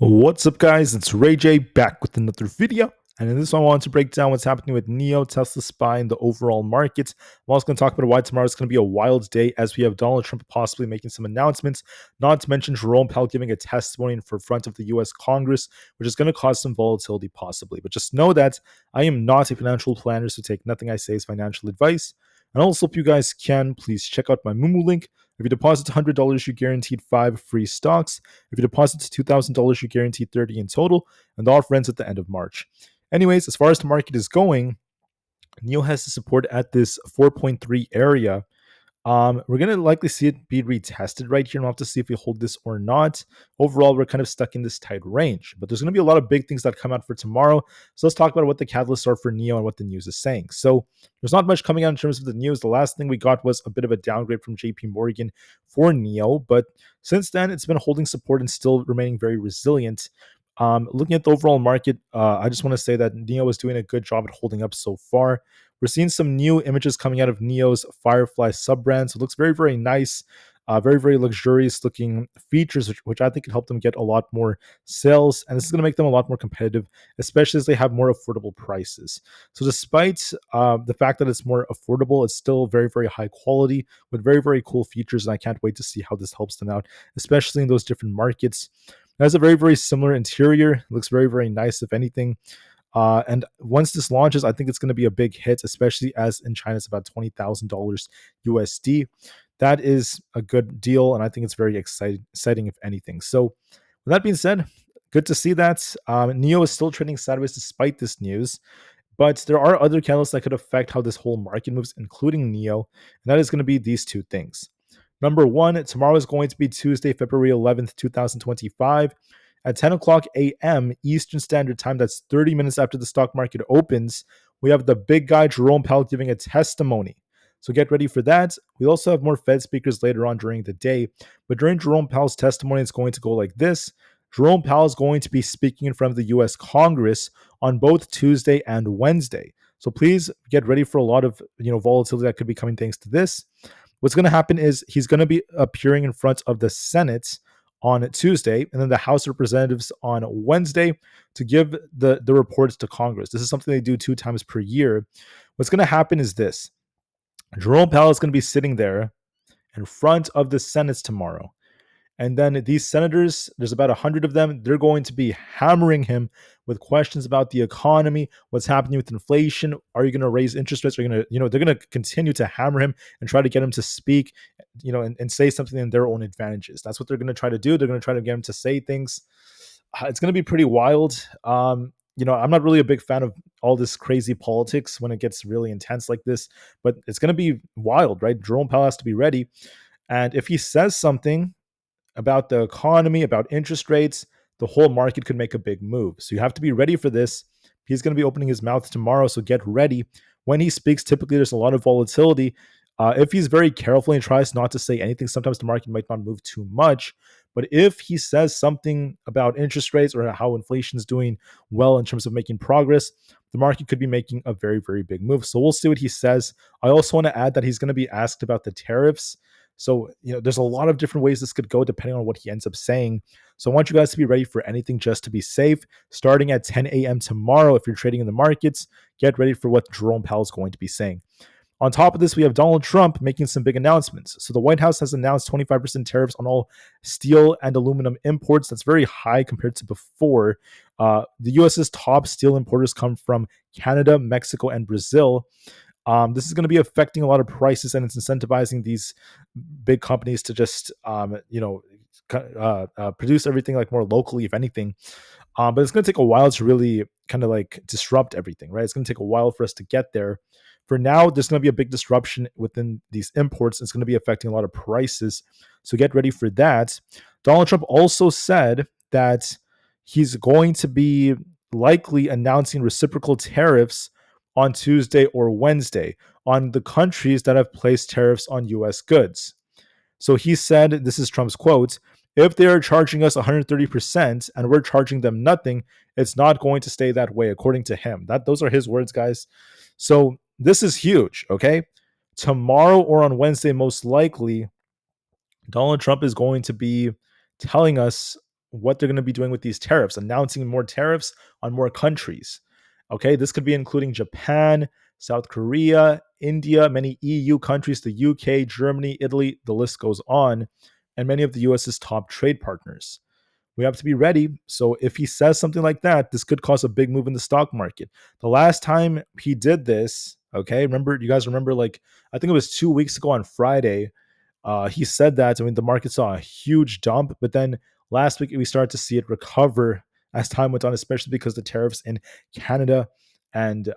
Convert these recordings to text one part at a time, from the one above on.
What's up, guys? It's Rey-Jay back with another video. And in this one, I want to break down what's happening with NIO, Tesla SPY, and the overall market. I'm also going to talk about why tomorrow is going to be a wild day as we have Donald Trump possibly making some announcements, not to mention Jerome Powell giving a testimony in front of the U.S. Congress, which is going to cause some volatility possibly. But just know that I am not a financial planner, so take nothing I say as financial advice. And also, if you guys can, please check out my Moomoo link. If you deposit $100, you're guaranteed 5 free stocks. If you deposit $2,000, you're guaranteed 30 in total, and the offer ends at the end of March. Anyways, as far as the market is going, NIO has the support at this 4.3 area. We're going to likely see it be retested right here, and we'll have to see if we hold this or not. Overall, we're kind of stuck in this tight range, but there's going to be a lot of big things that come out for tomorrow. So let's talk about what the catalysts are for NIO and what the news is saying. So there's not much coming out in terms of the news. The last thing we got was a bit of a downgrade from JP Morgan for NIO, but since then, it's been holding support and still remaining very resilient. Looking at the overall market, I just want to say that NIO is doing a good job at holding up so far. We're seeing some new images coming out of NIO's Firefly sub-brand. So it looks very, very nice, very, very luxurious looking features, which I think can help them get a lot more sales. And this is going to make them a lot more competitive, especially as they have more affordable prices. So despite the fact that it's more affordable, it's still very, very high quality with very, very cool features. And I can't wait to see how this helps them out, especially in those different markets. It has a very, very similar interior. It looks very, very nice, if anything. And once this launches, I think it's going to be a big hit, especially as in China it's about $20,000 USD. That is a good deal, and I think it's very exciting, if anything. So, with that being said, good to see that. NIO is still trading sideways despite this news, but there are other catalysts that could affect how this whole market moves, including NIO, and that is going to be these two things. Number one, tomorrow is going to be Tuesday, February 11th, 2025. At 10 o'clock a.m. Eastern Standard Time, that's 30 minutes after the stock market opens, we have the big guy, Jerome Powell, giving a testimony. So get ready for that. We also have more Fed speakers later on during the day. But during Jerome Powell's testimony, it's going to go like this. Jerome Powell is going to be speaking in front of the U.S. Congress on both Tuesday and Wednesday. So please get ready for a lot of volatility that could be coming thanks to this. What's going to happen is he's going to be appearing in front of the Senate on Tuesday, and then the House of Representatives on Wednesday to give the reports to Congress. This is something they do 2 times per year. What's going to happen is this. Jerome Powell is going to be sitting there in front of the Senate tomorrow. And then these senators, there's about 100 of them, they're going to be hammering him with questions about the economy, what's happening with inflation. Are you going to raise interest rates? Are you going to, they're going to continue to hammer him and try to get him to speak, and say something in their own advantages. That's what they're going to try to do. They're going to try to get him to say things. It's going to be pretty wild. I'm not really a big fan of all this crazy politics when it gets really intense like this, but it's going to be wild, right? Jerome Powell has to be ready. And if he says something about the economy, about interest rates, the whole market could make a big move. So you have to be ready for this. He's going to be opening his mouth tomorrow, so get ready. When he speaks, typically there's a lot of volatility. If he's very careful and tries not to say anything, sometimes the market might not move too much. But if he says something about interest rates or how inflation is doing well in terms of making progress, the market could be making a very, very big move. So we'll see what he says. I also want to add that he's going to be asked about the tariffs. So, there's a lot of different ways this could go depending on what he ends up saying. So I want you guys to be ready for anything just to be safe. Starting at 10 a.m. tomorrow, if you're trading in the markets, get ready for what Jerome Powell is going to be saying. On top of this, we have Donald Trump making some big announcements. So the White House has announced 25% tariffs on all steel and aluminum imports. That's very high compared to before. The U.S.'s top steel importers come from Canada, Mexico, and Brazil. This is going to be affecting a lot of prices, and it's incentivizing these big companies to just, produce everything like more locally, if anything. But it's going to take a while to really kind of like disrupt everything, right? It's going to take a while for us to get there. For now, there's going to be a big disruption within these imports. It's going to be affecting a lot of prices. So get ready for that. Donald Trump also said that he's going to be likely announcing reciprocal tariffs on Tuesday or Wednesday on the countries that have placed tariffs on U.S. goods. So he said, this is Trump's quote, if they are charging us 130% and we're charging them nothing, it's not going to stay that way, according to him. Those are his words, guys. So this is huge, okay? Tomorrow or on Wednesday, most likely, Donald Trump is going to be telling us what they're going to be doing with these tariffs, announcing more tariffs on more countries. Okay, this could be including Japan, South Korea, India, many EU countries, the UK, Germany, Italy, the list goes on, and many of the US's top trade partners. We have to be ready. So if he says something like that, this could cause a big move in the stock market. The last time he did this, okay, remember, you guys remember, like, I think it was 2 weeks ago on Friday, he said that. I mean, the market saw a huge dump, but then last week we started to see it recover as time went on, especially because the tariffs in Canada and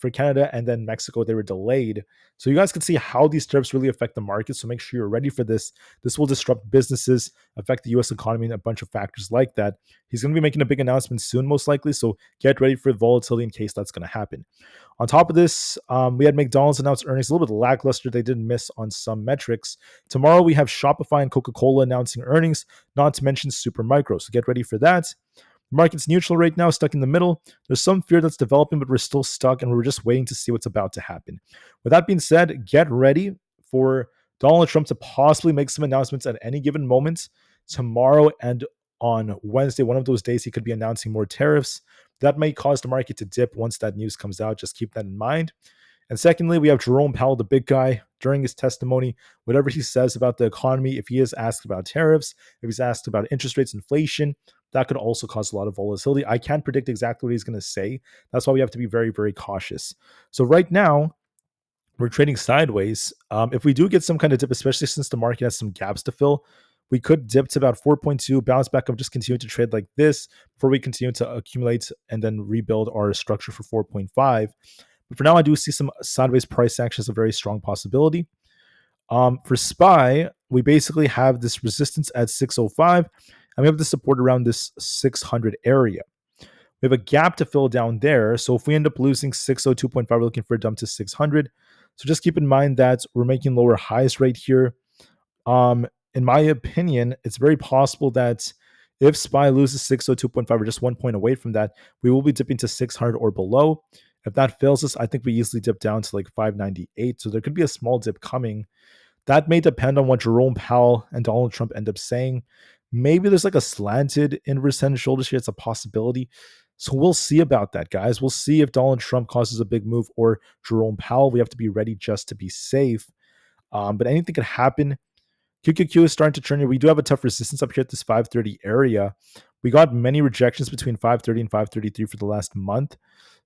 for Canada and then Mexico, they were delayed. So you guys can see how these tariffs really affect the market. So make sure you're ready for this. This will disrupt businesses, affect the US economy, and a bunch of factors like that. He's going to be making a big announcement soon, most likely. So get ready for volatility in case that's going to happen. On top of this, we had McDonald's announce earnings, a little bit lackluster. They did miss on some metrics. Tomorrow, we have Shopify and Coca-Cola announcing earnings, not to mention Supermicro. So get ready for that. The market's neutral right now, stuck in the middle. There's some fear that's developing, but we're still stuck, and we're just waiting to see what's about to happen. With that being said, get ready for Donald Trump to possibly make some announcements at any given moment. Tomorrow and on Wednesday, one of those days, he could be announcing more tariffs. That may cause the market to dip once that news comes out. Just keep that in mind. And secondly, we have Jerome Powell, the big guy, during his testimony, whatever he says about the economy, if he is asked about tariffs, if he's asked about interest rates, inflation, that could also cause a lot of volatility. I can't predict exactly what he's going to say. That's why we have to be very, very cautious. So right now, we're trading sideways. If we do get some kind of dip, especially since the market has some gaps to fill, we could dip to about 4.2, bounce back up, just continue to trade like this before we continue to accumulate and then rebuild our structure for 4.5. But for now, I do see some sideways price action as a very strong possibility. For SPY, we basically have this resistance at 605, and we have the support around this 600 area. We have a gap to fill down there. So if we end up losing 602.5, we're looking for a dump to 600. So just keep in mind that we're making lower highs right here. In my opinion, it's very possible that if SPY loses 602.5 or just 1 point away from that, we will be dipping to 600 or below. If that fails us, I think we easily dip down to like 598. So there could be a small dip coming. That may depend on what Jerome Powell and Donald Trump end up saying. Maybe there's like a slanted inverse head and shoulders here. It's a possibility. So we'll see about that, guys. We'll see if Donald Trump causes a big move or Jerome Powell. We have to be ready just to be safe. But anything could happen. QQQ is starting to turn here. We do have a tough resistance up here at this 530 area. We got many rejections between 530 and 533 for the last month.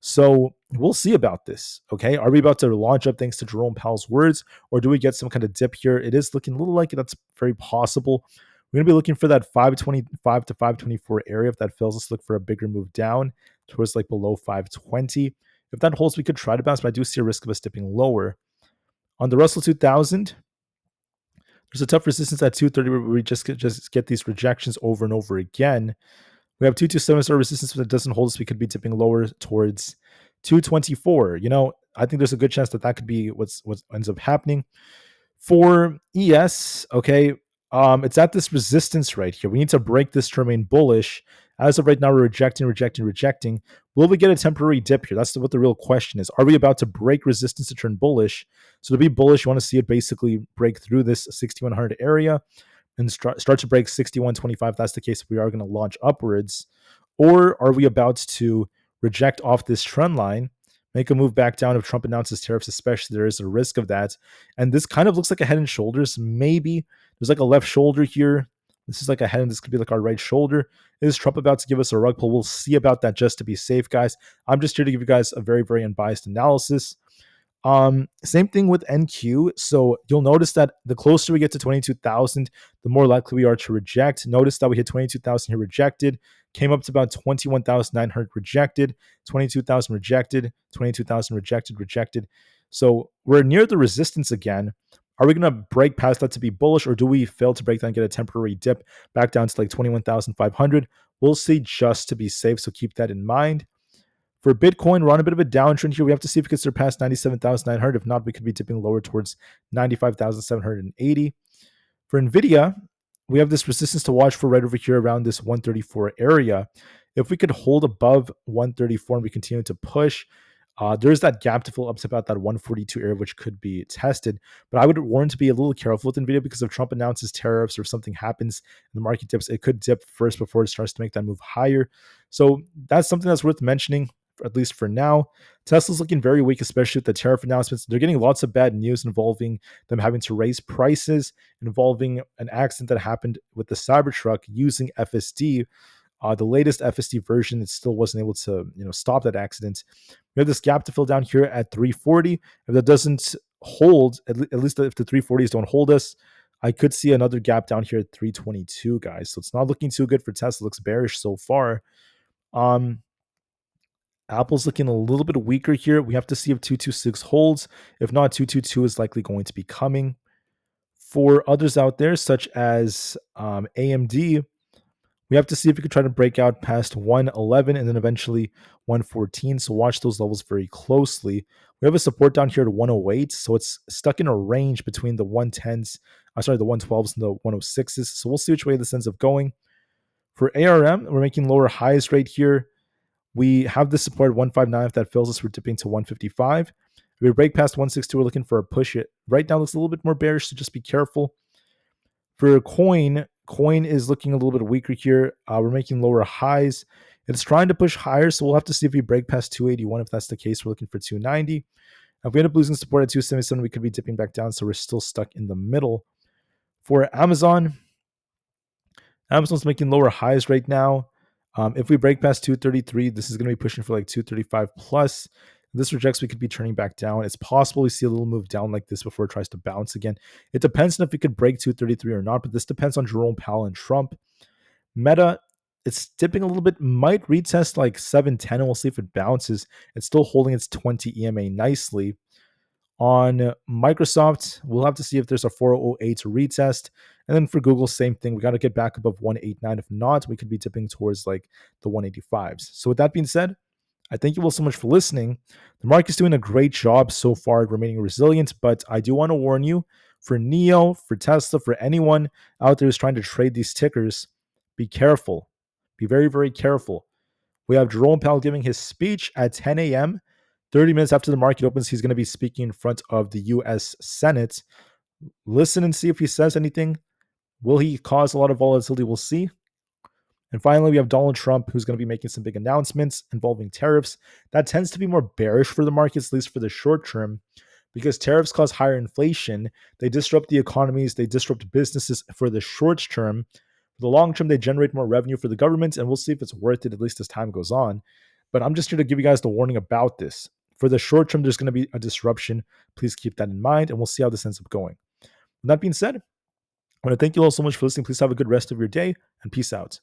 So we'll see about this. Okay. Are we about to launch up thanks to Jerome Powell's words, or do we get some kind of dip here? It is looking a little like that's very possible. We're going to be looking for that 525 to 524 area. If that fails, let's look for a bigger move down towards like below 520. If that holds, we could try to bounce, but I do see a risk of us dipping lower. On the Russell 2000, there's a tough resistance at 230 where we just get these rejections over and over again. We have 227 sort of resistance, but it doesn't hold us. We could be dipping lower towards 224. You know, I think there's a good chance that that could be what ends up happening. For ES, okay, it's at this resistance right here. We need to break this to remain bullish. As of right now, we're rejecting. Will we get a temporary dip here? That's what the real question is. Are we about to break resistance to turn bullish? So to be bullish, you want to see it basically break through this 6100 area and start to break 6125. If that's the case, we are going to launch upwards. Or are we about to reject off this trend line, make a move back down if Trump announces tariffs, especially there is a risk of that. And this kind of looks like a head and shoulders. Maybe there's like a left shoulder here. This is like a head and this could be like our right shoulder. Is Trump about to give us a rug pull? We'll see about that just to be safe, guys. I'm just here to give you guys a very, very unbiased analysis. Same thing with NQ. So you'll notice that the closer we get to 22,000, the more likely we are to reject. Notice that we hit 22,000 here rejected, came up to about 21,900 rejected, 22,000 rejected, 22,000 rejected. So we're near the resistance again. Are we going to break past that to be bullish, or do we fail to break that and get a temporary dip back down to like 21,500? We'll see just to be safe. So keep that in mind. For Bitcoin, we're on a bit of a downtrend here. We have to see if we can surpass 97,900. If not, we could be dipping lower towards 95,780. For Nvda, we have this resistance to watch for right over here around this 134 area. If we could hold above 134 and we continue to push, There's that gap to fill up to about that 142 area, which could be tested. But I would warn to be a little careful with Nvidia because if Trump announces tariffs or something happens and the market dips, it could dip first before it starts to make that move higher. So that's something that's worth mentioning, at least for now. Tesla's looking very weak, especially with the tariff announcements. They're getting lots of bad news involving them having to raise prices, involving an accident that happened with the Cybertruck using FSD. The latest FSD version, it still wasn't able to, stop that accident. We have this gap to fill down here at 340. If that doesn't hold, at least if the 340s don't hold us, I could see another gap down here at 322, guys. So it's not looking too good for Tesla. It looks bearish so far. Um, Apple's looking a little bit weaker here. We have to see if 226 holds. If not, 222 is likely going to be coming. For others out there, such as AMD, we have to see if we could try to break out past 111 and then eventually 114. So watch those levels very closely. We have a support down here at 108. So it's stuck in a range between the 110s, the 112s and the 106s. So we'll see which way this ends up going. For ARM, we're making lower highs right here. We have the support at 159. If that fails us, we're dipping to 155. If we break past 162, we're looking for a push. It right now looks a little bit more bearish, so just be careful. For coin is looking a little bit weaker here. We're making lower highs. It's trying to push higher, so we'll have to see if we break past 281. If that's the case, we're looking for 290. If we end up losing support at 277, we could be dipping back down, so we're still stuck in the middle. For Amazon's making lower highs right now. If we break past 233, this is going to be pushing for like 235 plus. If this rejects, we could be turning back down. It's possible we see a little move down like this before it tries to bounce again. It depends on if we could break 233 or not, but this depends on Jerome Powell and Trump. Meta, it's dipping a little bit, might retest like 710, and we'll see if it bounces. It's still holding its 20 EMA nicely. On Microsoft, we'll have to see if there's a 408 retest. And then for Google, same thing. We got to get back above 189. If not, we could be dipping towards like the 185s. So with that being said, I thank you all so much for listening. The market's doing a great job so far at remaining resilient, but I do want to warn you, for NIO, for Tesla, for anyone out there who's trying to trade these tickers, be careful. Be very, very careful. We have Jerome Powell giving his speech at 10 a.m. 30 minutes after the market opens, he's going to be speaking in front of the U.S. Senate. Listen and see if he says anything. Will he cause a lot of volatility? We'll see. And finally, we have Donald Trump, who's going to be making some big announcements involving tariffs. That tends to be more bearish for the markets, at least for the short term, because tariffs cause higher inflation. They disrupt the economies. They disrupt businesses for the short term. For the long term, they generate more revenue for the government, and we'll see if it's worth it, at least as time goes on. But I'm just here to give you guys the warning about this. For the short term, there's going to be a disruption. Please keep that in mind, and we'll see how this ends up going. With that being said, I want to thank you all so much for listening. Please have a good rest of your day, and peace out.